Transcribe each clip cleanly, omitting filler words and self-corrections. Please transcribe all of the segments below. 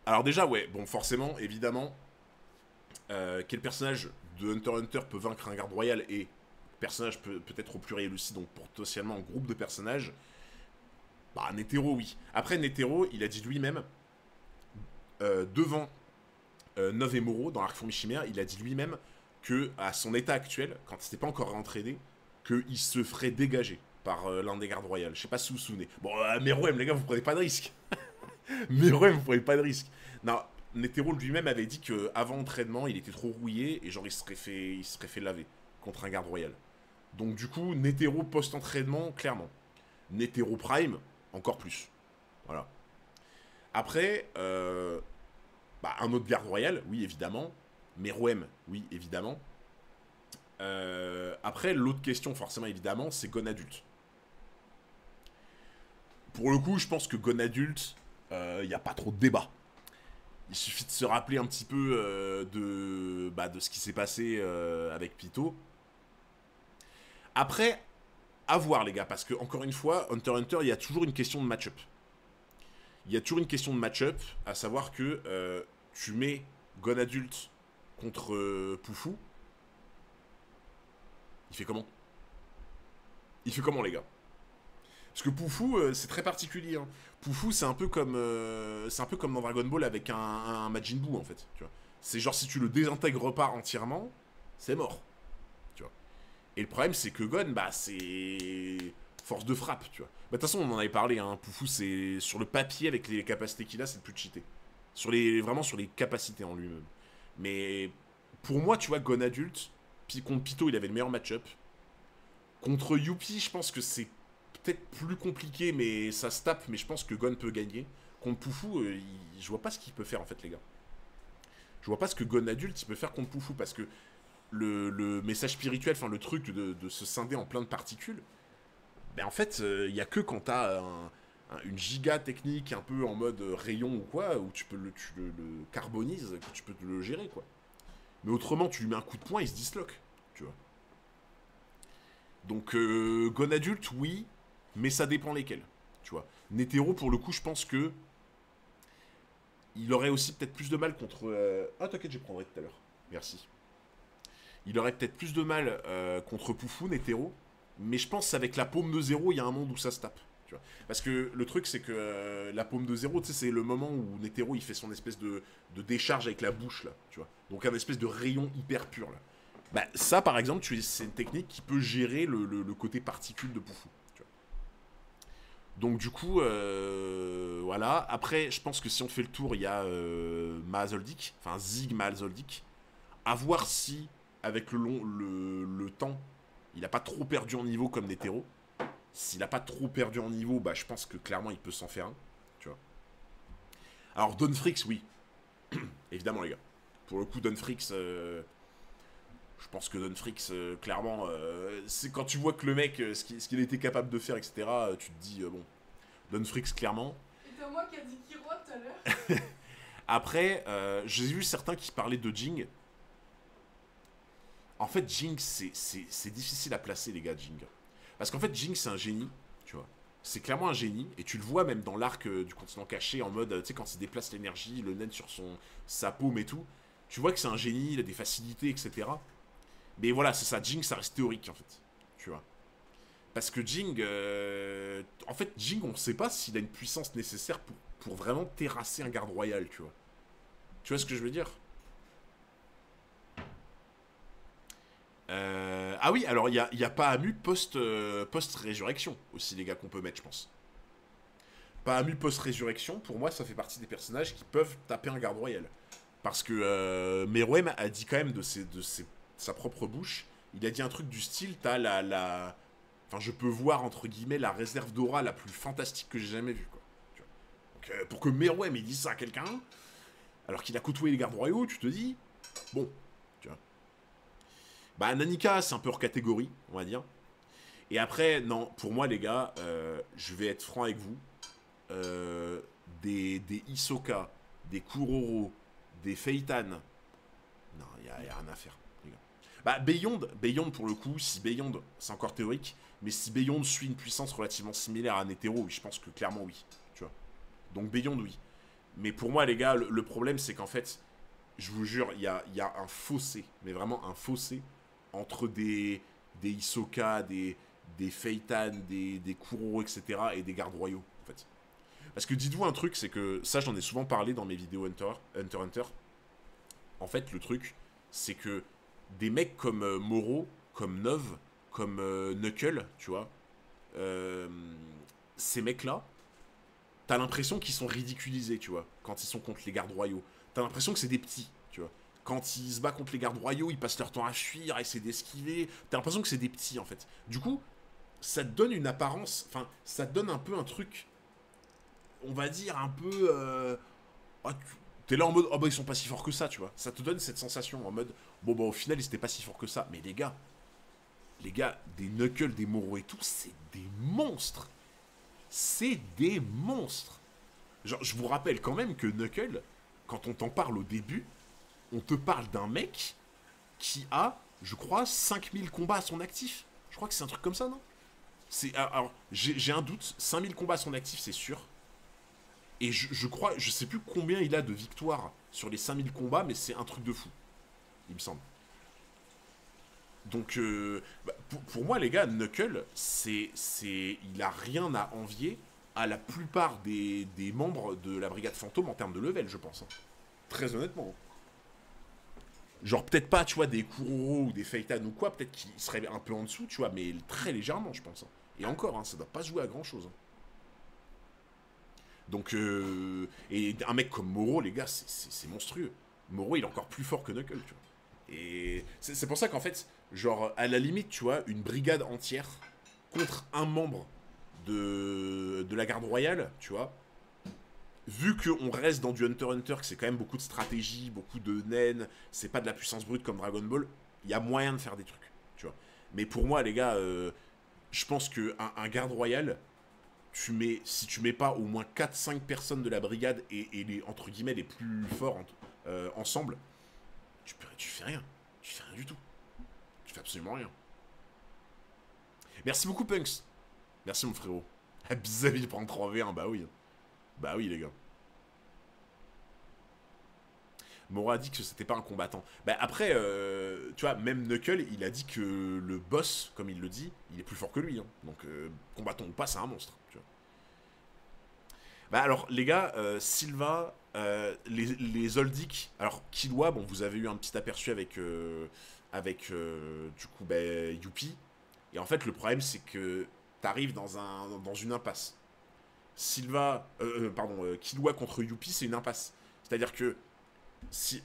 Alors déjà, ouais, bon, forcément, évidemment, quel personnage de Hunter x Hunter peut vaincre un garde royal et personnage peut-être au pluriel aussi, donc potentiellement un groupe de personnages, bah, Netero, oui. Après, Netero, il a dit lui-même, devant Nov et Moro, dans l'arc Fourmi Chimère, il a dit lui-même que à son état actuel, quand il n'était pas encore entraîné, qu'il se ferait dégager par l'un des gardes royales. Je sais pas si vous vous souvenez. Bon, Meruem, les gars, vous prenez pas de risque. Meruem, vous prenez pas de risque. Non, Netero lui-même avait dit que avant entraînement, il était trop rouillé et genre il se serait fait laver contre un garde royal. Donc du coup, Netero post-entraînement, clairement. Netero Prime, encore plus. Voilà. Après, bah, un autre garde royal, oui, évidemment. Meruem, oui, évidemment. Après, l'autre question, forcément, évidemment, c'est Gon adulte. Pour le coup, je pense que Gon adulte, il n'y a pas trop de débat. Il suffit de se rappeler un petit peu de ce qui s'est passé avec Python. Après, à voir, les gars, parce que, encore une fois, Hunter x Hunter, il y a toujours une question de match-up. Il y a toujours une question de match-up, à savoir que tu mets Gon adulte contre Poufou, il fait comment? Il fait comment, les gars? Parce que Poufou, c'est très particulier. Hein. Poufou, c'est un peu comme dans Dragon Ball avec un Majin Buu, en fait. Tu vois. C'est genre si tu le désintègres pas entièrement, c'est mort. Tu vois. Et le problème, c'est que Gon, bah, c'est force de frappe, tu vois. Bah, de toute façon, on en avait parlé. Hein. Poufou, c'est sur le papier avec les capacités qu'il a, c'est le plus cheaté. Vraiment sur les capacités en lui-même. Mais pour moi, tu vois, Gon adulte, puis contre Pito, il avait le meilleur match-up. Contre Youpi, je pense que c'est peut-être plus compliqué, mais ça se tape, mais je pense que Gon peut gagner. Contre Poufou, je vois pas ce qu'il peut faire en fait, les gars. Je vois pas ce que Gon adulte il peut faire contre Poufou, parce que le message spirituel, enfin le truc de se scinder en plein de particules, ben en fait, il y a que quand t'as une giga technique un peu en mode rayon ou quoi, où tu le carbonises, que tu peux le gérer, quoi. Mais autrement, tu lui mets un coup de poing, il se disloque, tu vois. Donc, Gon adulte, oui, mais ça dépend lesquels, tu vois. Netero, pour le coup, je pense que il aurait aussi peut-être plus de mal contre... Ah, t'inquiète, je prendrai tout à l'heure. Merci. Il aurait peut-être plus de mal contre Poufou, Netero, mais je pense qu'avec la paume de zéro, il y a un monde où ça se tape. Tu vois. Parce que le truc, c'est que la paume de zéro, tu sais, c'est le moment où Netero, il fait son espèce de décharge avec la bouche, là, tu vois. Donc un espèce de rayon hyper pur, là. Bah, ça, par exemple, c'est une technique qui peut gérer le côté particule de Poufou. Tu vois. Donc, du coup, voilà. Après, je pense que si on fait le tour, il y a Mahazoldyck, enfin Zig Mahazoldyck. À voir si, avec le temps, il n'a pas trop perdu en niveau comme Netero. S'il n'a pas trop perdu en niveau, bah, je pense que clairement, il peut s'en faire un. Tu vois. Alors, Donfrix, oui. Évidemment, les gars. Pour le coup, Donfrix, je pense que Donfrix, clairement, c'est quand tu vois que le mec, ce qu'il était capable de faire, etc., tu te dis, bon, Donfrix, clairement. Et t'as moi qui a dit Killua tout à l'heure. Après, j'ai vu certains qui parlaient de Jing. En fait, Jing, c'est difficile à placer, les gars, Jing. Parce qu'en fait, Jing, c'est un génie, tu vois. C'est clairement un génie, et tu le vois même dans l'arc du continent caché, en mode, tu sais, quand il déplace l'énergie, le naine sur sa paume et tout. Tu vois que c'est un génie, il a des facilités, etc. Mais voilà, c'est ça, Jing, ça reste théorique, en fait. Tu vois. Parce que Jing, en fait, Jing, on ne sait pas s'il a une puissance nécessaire pour vraiment terrasser un garde royal, tu vois. Tu vois ce que je veux dire? Ah oui, alors il y a Pahamu post-résurrection aussi, les gars, qu'on peut mettre, je pense. Pahamu post-résurrection, pour moi, ça fait partie des personnages qui peuvent taper un garde royal. Parce que Meruem a dit quand même sa propre bouche, il a dit un truc du style, t'as enfin, je peux voir, entre guillemets, la réserve d'aura la plus fantastique que j'ai jamais vue, quoi. Tu vois. Donc, pour que Meruem il dise ça à quelqu'un, alors qu'il a côtoyé les gardes royaux, tu te dis, bon, tu vois. Bah, Nanika, c'est un peu hors catégorie, on va dire. Et après, non, pour moi, les gars, je vais être franc avec vous. Euh, des Hisoka, des Kuroro, des Feitan. Non, y a rien à faire, les gars. Bah, Beyond, pour le coup, si Beyond, c'est encore théorique, mais si Beyond suit une puissance relativement similaire à Netero, oui, je pense que clairement, oui. Tu vois. Donc Beyond, oui. Mais pour moi, les gars, le problème, c'est qu'en fait, je vous jure, il y a un fossé, mais vraiment un fossé, entre des Hisoka, des Feitan, des Kuro, etc., et des gardes royaux, en fait. Parce que dites-vous un truc, c'est que ça, j'en ai souvent parlé dans mes vidéos Hunter x Hunter. En fait, le truc, c'est que des mecs comme Moro, comme Nov, comme Knuckle, tu vois, euh, ces mecs-là, t'as l'impression qu'ils sont ridiculisés, tu vois, quand ils sont contre les gardes royaux. T'as l'impression que c'est des petits, tu vois. Quand ils se battent contre les gardes royaux, ils passent leur temps à fuir, à essayer d'esquiver. T'as l'impression que c'est des petits, en fait. Du coup, ça te donne une apparence, enfin, ça te donne un peu un truc, on va dire, un peu... ah, t'es là en mode, oh bah ils sont pas si forts que ça, tu vois. Ça te donne cette sensation en mode, bon bah au final ils étaient pas si forts que ça. Mais les gars, des Knuckles, des Moro et tout, c'est des monstres. C'est des monstres. Genre, je vous rappelle quand même que Knuckle, quand on t'en parle au début, on te parle d'un mec qui a, je crois, 5000 combats à son actif. Je crois que c'est un truc comme ça, non? Alors, j'ai un doute, 5000 combats à son actif, c'est sûr. Et je crois, je sais plus combien il a de victoires sur les 5000 combats, mais c'est un truc de fou, il me semble. Donc, pour moi, les gars, Knuckle, il a rien à envier à la plupart des membres de la Brigade Fantôme en termes de level, je pense. Hein. Très honnêtement. Genre, peut-être pas, tu vois, des Kuroro ou des Feitan ou quoi, peut-être qu'ils seraient un peu en dessous, tu vois, mais très légèrement, je pense. Hein. Et encore, hein, ça doit pas se jouer à grand-chose. Hein. Donc, et un mec comme Moro, les gars, c'est monstrueux. Moro, il est encore plus fort que Knuckle, tu vois. Et c'est pour ça qu'en fait, genre, à la limite, tu vois, une brigade entière contre un membre de la garde royale, tu vois, vu qu'on reste dans du Hunter x Hunter, que c'est quand même beaucoup de stratégie, beaucoup de naines, c'est pas de la puissance brute comme Dragon Ball, il y a moyen de faire des trucs, tu vois. Mais pour moi, les gars, je pense qu'un un garde royal, si tu mets pas au moins 4-5 personnes de la brigade et les, entre guillemets, les plus forts ensemble, tu fais rien. Tu fais rien du tout. Tu fais absolument rien. Merci beaucoup, Punks. Merci, mon frérot. Bizavi prend 3v1, bah oui. Bah oui, les gars. Mora a dit que c'était pas un combattant. Bah après, tu vois, même Knuckle, il a dit que le boss, comme il le dit, il est plus fort que lui. Hein. Donc, combattant ou pas, c'est un monstre. Tu vois. Bah alors, les gars, Sylva, les Oldic, alors Killua, bon, vous avez eu un petit aperçu avec du coup, bah, Youpi. Et en fait, le problème, c'est que t'arrives dans une impasse. Killua contre Youpi, c'est une impasse. C'est-à-dire que si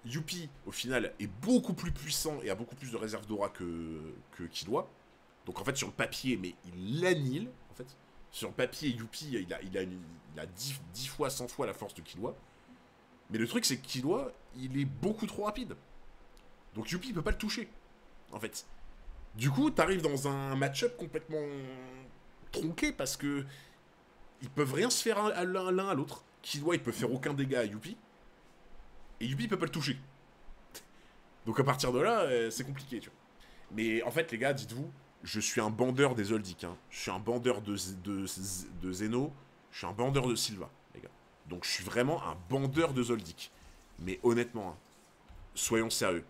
Youpi, au final, est beaucoup plus puissant et a beaucoup plus de réserve d'aura que Killua. Donc en fait, sur le papier, mais il l'annihile, en fait. Sur le papier, Youpi, il a 10 fois, 100 fois la force de Killua. Mais le truc, c'est que Killua, il est beaucoup trop rapide. Donc Youpi, il peut pas le toucher, en fait. Du coup, t'arrives dans un match-up complètement tronqué parce que ils peuvent rien se faire l'un à l'autre. Killua, il peut faire aucun dégât à Youpi. Et Youpi, il peut pas le toucher. Donc à partir de là, c'est compliqué, tu vois. Mais en fait, les gars, dites-vous, je suis un bandeur des Oldic. Hein. Je suis un bandeur de Zeno. Je suis un bandeur de Sylva, les gars. Donc je suis vraiment un bandeur de Zoldyck. Mais honnêtement, hein, soyons sérieux.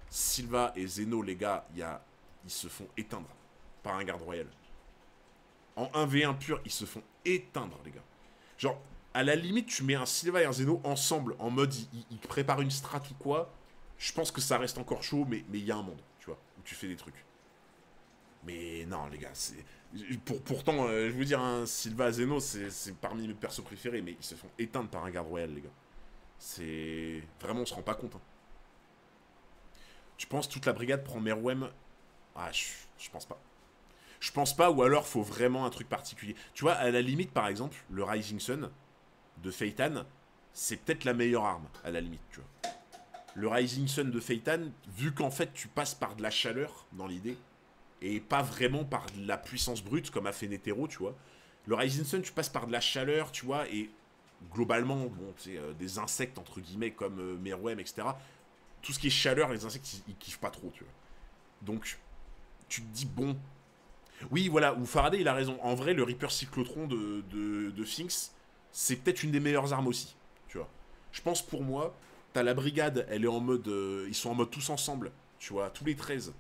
Sylva et Zeno, les gars, ils se font éteindre par un garde royal. En 1v1 pur, ils se font éteindre, les gars. Genre, à la limite, tu mets un Sylva et un Zeno ensemble, en mode, ils préparent une strat ou quoi. Je pense que ça reste encore chaud, mais il y a un monde, tu vois, où tu fais des trucs. Mais non, les gars, c'est... Pourtant, je veux dire, hein, Sylva Zeno, c'est parmi mes persos préférés, mais ils se font éteindre par un garde royal, les gars. C'est... Vraiment, on se rend pas compte. Hein. Tu penses toute la brigade prend Meruem? Ah, je pense pas. Je pense pas, ou alors faut vraiment un truc particulier. Tu vois, à la limite, par exemple, le Rising Sun de Feitan, c'est peut-être la meilleure arme, à la limite, tu vois. Le Rising Sun de Feitan, vu qu'en fait, tu passes par de la chaleur, dans l'idée, et pas vraiment par de la puissance brute, comme a fait Netero, tu vois. Le Rising Sun, tu passes par de la chaleur, tu vois, et globalement, bon, c'est des insectes, entre guillemets, comme Meruem, etc., tout ce qui est chaleur, les insectes, ils kiffent pas trop, tu vois. Donc, tu te dis, bon... Oui, voilà, ou Faraday, il a raison. En vrai, le Reaper Cyclotron de Sphinx, c'est peut-être une des meilleures armes aussi, tu vois. Je pense pour moi, t'as la brigade, elle est en mode... ils sont en mode tous ensemble, tu vois, tous les 13.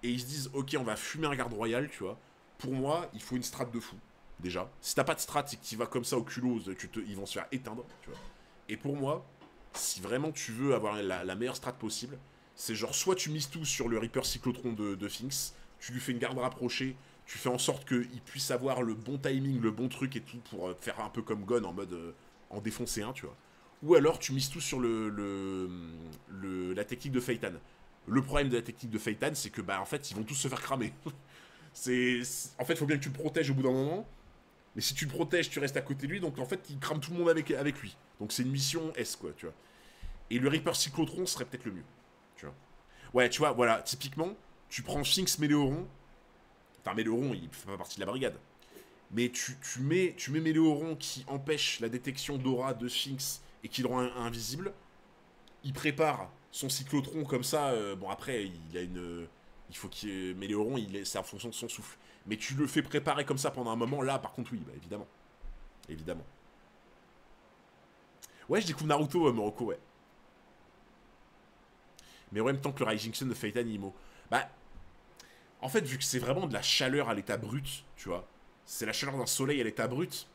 Et ils se disent, ok, on va fumer un garde royal, tu vois. Pour moi, il faut une strat de fou, déjà. Si t'as pas de strat et que tu vas comme ça au culot, ils vont se faire éteindre, tu vois. Et pour moi, si vraiment tu veux avoir la meilleure strat possible, c'est genre, soit tu mises tout sur le Reaper Cyclotron de Finks, tu lui fais une garde rapprochée, tu fais en sorte qu'il puisse avoir le bon timing, le bon truc et tout, pour faire un peu comme Gon en mode en défoncer un, tu vois. Ou alors tu mises tout sur la technique de Phaeton. Le problème de la technique de Phaeton, c'est que bah en fait ils vont tous se faire cramer. En fait, il faut bien que tu le protèges au bout d'un moment. Mais si tu le protèges, tu restes à côté de lui, donc en fait il crame tout le monde avec lui. Donc c'est une mission S quoi, tu vois. Et le Reaper Cyclotron serait peut-être le mieux, tu vois. Ouais, tu vois, voilà, typiquement, tu prends Sphinx Méléoron. Enfin, Méléoron, il fait pas partie de la brigade. Mais tu mets Méléoron qui empêche la détection d'aura de Sphinx et qui le rend invisible. Il prépare son cyclotron comme ça. Bon, après, il a une. Il faut qu'il. Méléoron, c'est en fonction de son souffle. Mais tu le fais préparer comme ça pendant un moment. Là, par contre, oui, bah, évidemment. Évidemment. Ouais, je découvre Naruto, Morocco, ouais. Mais en même temps que le Rising Sun de Phaeton Imo. Bah. En fait, vu que c'est vraiment de la chaleur à l'état brut, tu vois. C'est la chaleur d'un soleil à l'état brut.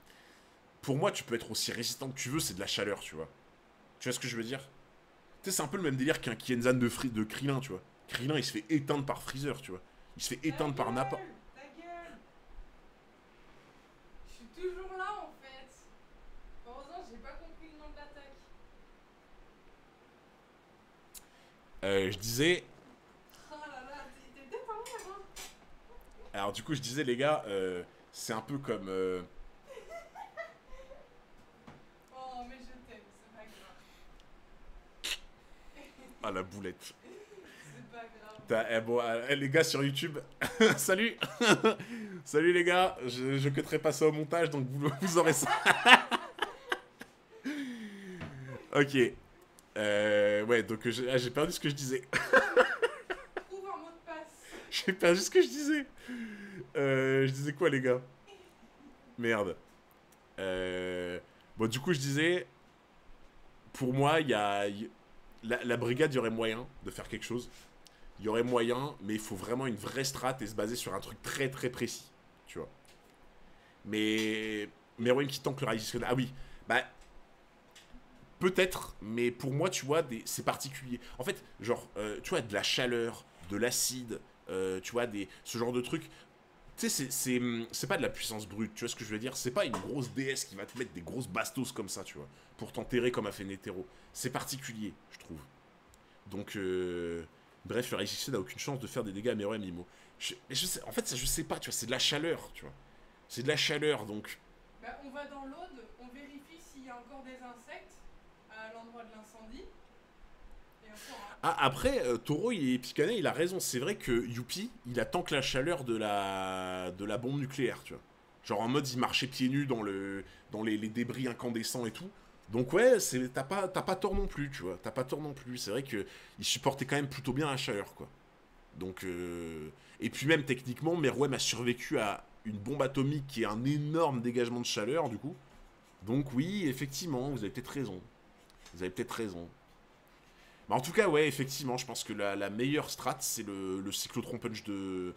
Pour moi, tu peux être aussi résistant que tu veux, c'est de la chaleur, tu vois. Tu vois ce que je veux dire? Tu sais, c'est un peu le même délire qu'un Kienzan de Krillin, tu vois. Krillin, il se fait éteindre par Freezer, tu vois. Il se fait éteindre par Nappa. Ta gueule. Je suis toujours là en fait. Heureusement, j'ai pas compris le nom de l'attaque. Je disais... Oh là là, t'es peut-être un merde, hein. Alors du coup, je disais, les gars, c'est un peu comme... Oh, mais je t'aime, c'est pas grave. Ah, la boulette. C'est pas grave. Bon, les gars sur YouTube, salut. Salut les gars, je cutterai pas ça au montage, donc vous aurez ça. Ok. Ouais, donc j'ai perdu ce que je disais. Trouve un mot de passe. J'ai perdu ce que je disais. Je disais quoi, les gars? Merde. Bon, du coup, je disais... Pour moi, la brigade, il y aurait moyen de faire quelque chose. Il y aurait moyen, mais il faut vraiment une vraie strat et se baser sur un truc très très précis. Tu vois. Mais... Meruem qui tank le Rising. Ah oui. Bah... Peut-être, mais pour moi, tu vois, c'est particulier. En fait, genre, tu vois, de la chaleur, de l'acide, tu vois, ce genre de trucs. Tu sais, c'est pas de la puissance brute, tu vois ce que je veux dire? C'est pas une grosse déesse qui va te mettre des grosses bastos comme ça, tu vois, pour t'enterrer comme a fait Netero. C'est particulier, je trouve. Donc, bref, le Rising n'a aucune chance de faire des dégâts à Meruem Imo. En fait, ça, je sais pas, tu vois, c'est de la chaleur, tu vois. C'est de la chaleur, donc... Bah, on va dans l'Aude, on vérifie s'il y a encore des insectes à l'endroit de l'incendie. Et on saura. Ah, après, Toro et Picane, il a raison. C'est vrai que Youpi, il a tant que la chaleur de la bombe nucléaire, tu vois. Genre en mode, il marchait pieds nus dans les débris incandescents et tout. Donc ouais, t'as pas tort non plus, tu vois. T'as pas tort non plus. C'est vrai qu'il supportait quand même plutôt bien la chaleur, quoi. Donc, et puis même techniquement, Meruem a survécu à une bombe atomique qui est un énorme dégagement de chaleur, du coup. Donc oui, effectivement, vous avez peut-être raison. Vous avez peut-être raison. Bah, en tout cas, ouais, effectivement, je pense que la meilleure strat, c'est le cyclotron punch de,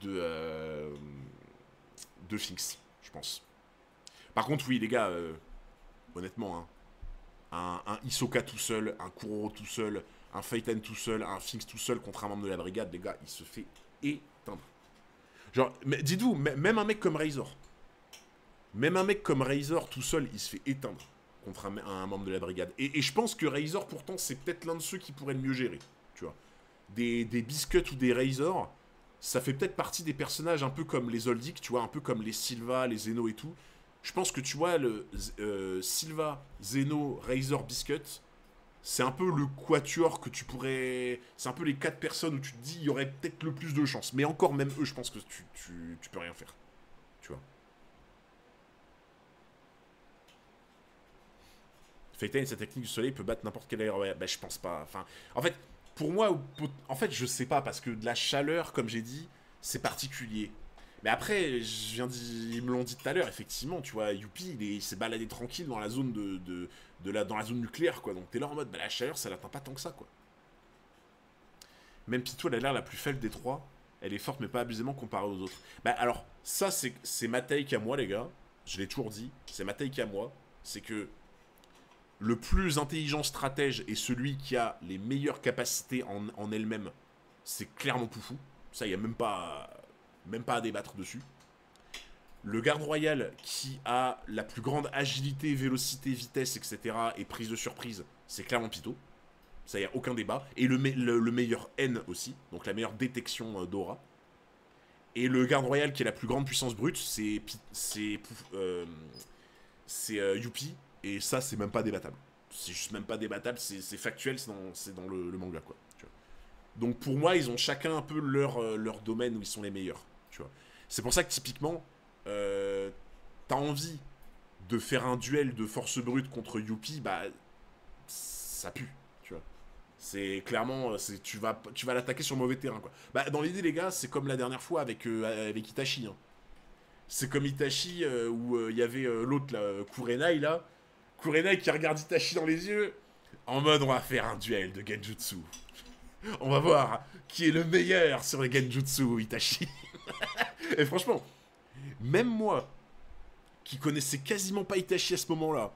euh, de Finks, je pense. Par contre, oui, les gars, honnêtement, hein, un Hisoka tout seul, un Kuroro tout seul, un Phaeton tout seul, un Finks tout seul contre un membre de la brigade, les gars, il se fait éteindre. Genre, dites-vous, même un mec comme Razor, tout seul, il se fait éteindre contre un membre de la brigade. Et je pense que Razor, pourtant, c'est peut-être l'un de ceux qui pourrait le mieux gérer, tu vois. Des Biscuits ou des Razor, ça fait peut-être partie des personnages un peu comme les Oldic, tu vois, un peu comme les Silva, les Zeno et tout. Je pense que, tu vois, le Silva, Zeno, Razor, Biscuit, c'est un peu le quatuor que tu pourrais... C'est un peu les 4 personnes où tu te dis, il y aurait peut-être le plus de chance. Mais encore, même eux, je pense que tu peux rien faire, tu vois. Phaeton, sa technique du soleil peut battre n'importe quel air. Ouais, bah, je pense pas. Enfin, en fait, pour moi, en fait, je sais pas, parce que de la chaleur, comme j'ai dit, c'est particulier. Mais après, ils me l'ont dit tout à l'heure, effectivement, tu vois, Youpi, il s'est baladé tranquille dans la zone dans la zone nucléaire, quoi. Donc t'es là en mode, bah la chaleur, ça l'atteint pas tant que ça, quoi. Même Pitou, elle a l'air la plus faible des trois. Elle est forte, mais pas abusément comparée aux autres. Bah alors, ça, c'est ma take à moi, les gars. Je l'ai toujours dit. C'est ma take à moi. C'est que le plus intelligent stratège et celui qui a les meilleures capacités en elle-même, c'est clairement Poufou. Ça, il n'y a même pas à débattre dessus. Le garde royal qui a la plus grande agilité, vélocité, vitesse, etc. et prise de surprise, c'est clairement Pito. Ça, il n'y a aucun débat. Et le meilleur N aussi, donc la meilleure détection d'aura. Et le garde royal qui a la plus grande puissance brute, c'est Youpi. Et ça, c'est même pas débattable. C'est juste même pas débattable, c'est factuel, c'est dans le manga, quoi. Tu vois. Donc pour moi, ils ont chacun un peu leur domaine où ils sont les meilleurs. Tu vois. C'est pour ça que typiquement, t'as envie de faire un duel de force brute contre Youpi, bah ça pue. Tu vois. C'est clairement, tu vas l'attaquer sur mauvais terrain, quoi. Bah dans l'idée, les gars, c'est comme la dernière fois avec Itachi. Hein. C'est comme Itachi où il y avait l'autre là, Kurenai là. Kurenai qui regarde Itachi dans les yeux, en mode on va faire un duel de Genjutsu. On va voir qui est le meilleur sur les Genjutsu, Itachi. Et franchement, même moi, qui connaissais quasiment pas Itachi à ce moment-là,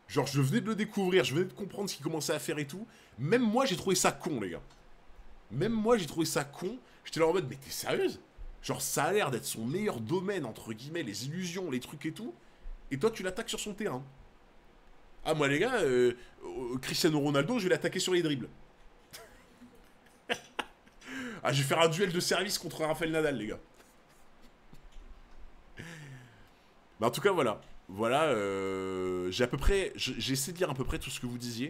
genre je venais de le découvrir, je venais de comprendre ce qu'il commençait à faire et tout, même moi j'ai trouvé ça con, les gars. Même moi j'ai trouvé ça con, j'étais là en mode mais t'es sérieuse? Genre ça a l'air d'être son meilleur domaine, entre guillemets, les illusions, les trucs et tout, et toi tu l'attaques sur son terrain. Ah, moi, les gars, Cristiano Ronaldo, je vais l'attaquer sur les dribbles. Ah, je vais faire un duel de service contre Rafael Nadal, les gars. Mais en tout cas, voilà. Voilà, j'ai à peu près... J'ai essayé de lire à peu près tout ce que vous disiez.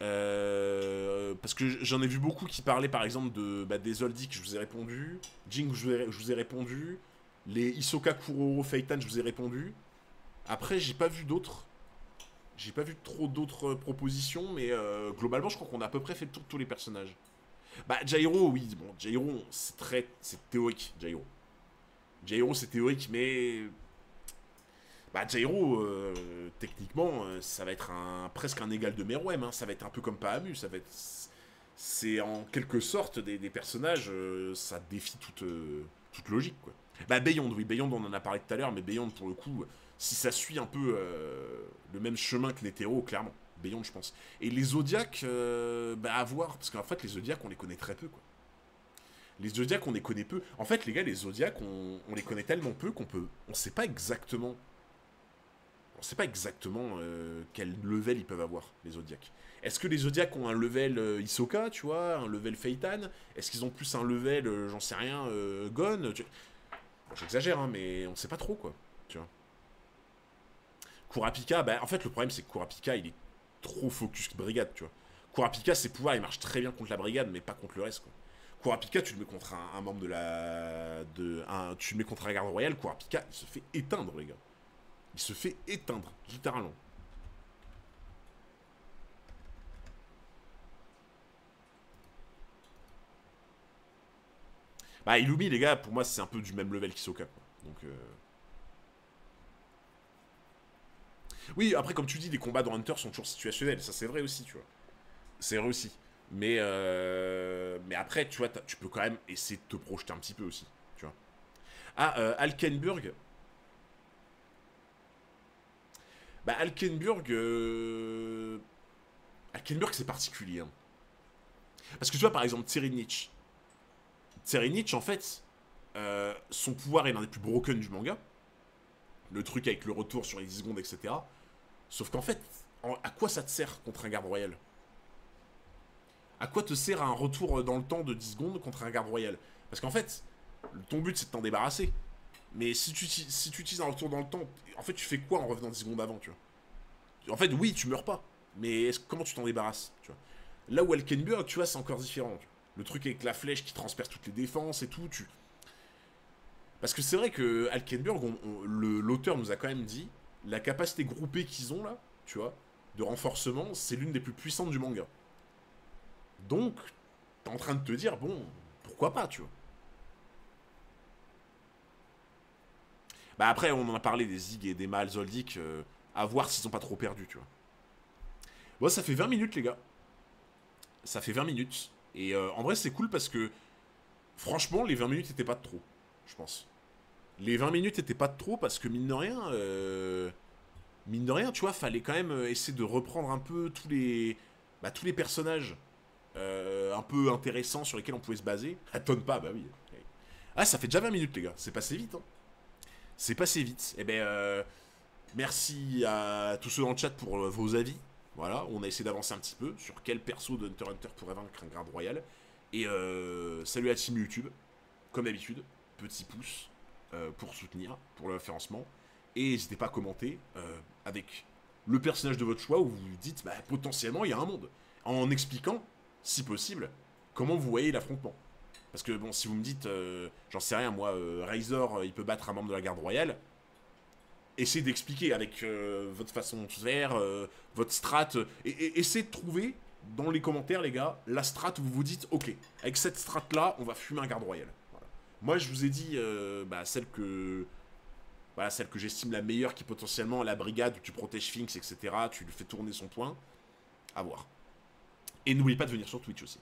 Parce que j'en ai vu beaucoup qui parlaient, par exemple, des Zoldyck, je vous ai répondu. Jing, je vous ai répondu. Les Hisoka Kuroro Feitan, je vous ai répondu. Après, j'ai pas vu d'autres. J'ai pas vu trop d'autres propositions, mais globalement, je crois qu'on a à peu près fait le tour de tous les personnages. Bah, Jairo, oui, bon, Jairo, c'est théorique, Jairo. Jairo, c'est théorique, mais... Bah, Jairo, techniquement, ça va être presque un égal de Meruem, hein. Ça va être un peu comme Pahamu, ça va être... C'est en quelque sorte des personnages, ça défie toute logique, quoi. Bah, Beyond, oui, Beyond, on en a parlé tout à l'heure, mais Beyond, pour le coup... Si ça suit un peu le même chemin que l'hétéro, clairement. Beyond, je pense. Et les Zodiacs, à voir. Parce qu'en fait, les Zodiacs, on les connaît très peu, quoi. Les Zodiacs, on les connaît peu. En fait, les gars, les Zodiacs, on les connaît tellement peu on sait pas exactement... On sait pas exactement quel level ils peuvent avoir, les Zodiacs. Est-ce que les Zodiacs ont un level Hisoka, tu vois, un level Feitan? Est-ce qu'ils ont plus un level, j'en sais rien, Gon? Bon, j'exagère, hein, mais on sait pas trop, quoi. Tu vois. Kurapika, bah, en fait, le problème, c'est que Kurapika, il est trop focus brigade, tu vois. Kurapika, ses pouvoirs, ils marchent très bien contre la brigade, mais pas contre le reste, quoi. Kurapika, tu le mets contre un membre tu le mets contre un garde royal, Kurapika, il se fait éteindre, les gars. Il se fait éteindre, littéralement. Bah, Illumi, les gars, pour moi, c'est un peu du même level qu'Hisoka, quoi. Donc, oui, après, comme tu dis, les combats dans Hunter sont toujours situationnels. Ça, c'est vrai aussi, tu vois. C'est vrai aussi. Mais après, tu vois, tu peux quand même essayer de te projeter un petit peu aussi, tu vois. Ah, Alkenburg. Bah, Alkenburg... Alkenburg, c'est particulier. Hein. Parce que tu vois, par exemple, Tserinich. Tserinich, en fait, son pouvoir est l'un des plus broken du manga. Le truc avec le retour sur les 10 secondes, etc. Sauf qu'en fait, à quoi ça te sert contre un garde royal? À quoi te sert un retour dans le temps de 10 secondes contre un garde royal? Parce qu'en fait, ton but c'est de t'en débarrasser. Mais si tu utilises un retour dans le temps, en fait tu fais quoi en revenant 10 secondes avant, tu vois? En fait, oui, tu meurs pas. Mais comment tu t'en débarrasses, tu vois? Là où Alkenburg, tu vois, c'est encore différent. Tu vois. Le truc avec la flèche qui transperce toutes les défenses et tout, Parce que c'est vrai que Alkenburg, l'auteur nous a quand même dit, la capacité groupée qu'ils ont là, tu vois, de renforcement, c'est l'une des plus puissantes du manga. Donc, t'es en train de te dire, bon, pourquoi pas, tu vois. Bah après, on en a parlé des Zig et des Mahal Zoldyck, à voir s'ils sont pas trop perdus, tu vois. Bon, ça fait 20 minutes, les gars. Ça fait 20 minutes. Et en vrai, c'est cool parce que, franchement, les 20 minutes étaient pas de trop, je pense. Les 20 minutes étaient pas de trop parce que, mine de rien, tu vois, fallait quand même essayer de reprendre un peu tous les personnages un peu intéressants sur lesquels on pouvait se baser. Attends pas, bah oui. Ah, ça fait déjà 20 minutes, les gars. C'est passé vite, hein. C'est passé vite. Eh ben, merci à tous ceux dans le chat pour vos avis. Voilà, on a essayé d'avancer un petit peu sur quel perso de Hunter x Hunter pourrait vaincre un garde royal. Et salut à Team YouTube, comme d'habitude, petit pouce pour soutenir, pour le référencement. Et n'hésitez pas à commenter avec le personnage de votre choix où vous vous dites, bah, potentiellement, il y a un monde. En expliquant, si possible, comment vous voyez l'affrontement. Parce que, bon, si vous me dites, j'en sais rien, moi, Razor, il peut battre un membre de la garde royale, essayez d'expliquer avec votre façon de faire, votre strat, et essayez de trouver dans les commentaires, les gars, la strat où vous vous dites, ok, avec cette strat-là, on va fumer un garde royal. Voilà. Moi, je vous ai dit celle que j'estime la meilleure, qui potentiellement la brigade où tu protèges Sphinx, etc. Tu lui fais tourner son point. À voir. Et n'oubliez pas de venir sur Twitch aussi.